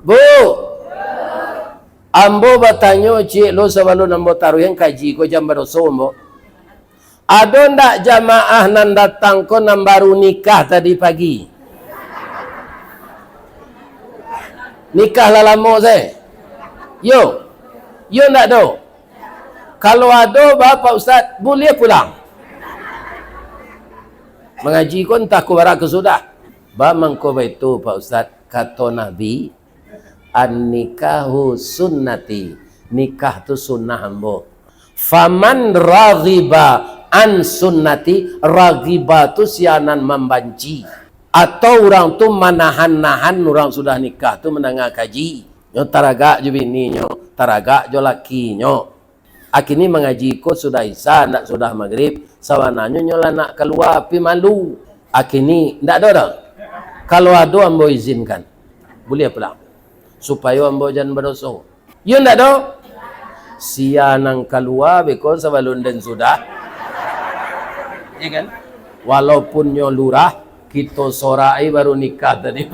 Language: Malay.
Bu, ambo bertanya cik lo sebelum ambo taruh yang kaji ko jam berdosa ambo. Ada ndak jamaah nan datang ko nan baru nikah tadi pagi? Nikah lah lama saya. Yo ndak do. Kalau ada Bapak Ustaz boleh pulang. Mengaji ko entah ko barak sudah. Ba mangko itu Pak Ustaz kata Nabi an-nikahu sunnati. Nikah tu sunnah ambo. Faman raghiba an sunnati, raghiba tu sianan membanci. Atau orang tu menahan-nahan orang sudah nikah tu mendengar kaji. Nyo taragak je bini nyo, taragak je laki nyo. Akini mengaji ko sudah isya, ndak sudah maghrib, sawananya nyo lah nak keluar pi malu. Akini ndak ada dah. Kalau ada ambo izinkan. Boleh pulang. Supaya ambo jangan berdosa. Yo ndak do? Sia nang keluar beko sebelum dan sudah. Ya kan? Walaupun nyo lurah, kita sorai baru nikah tadi.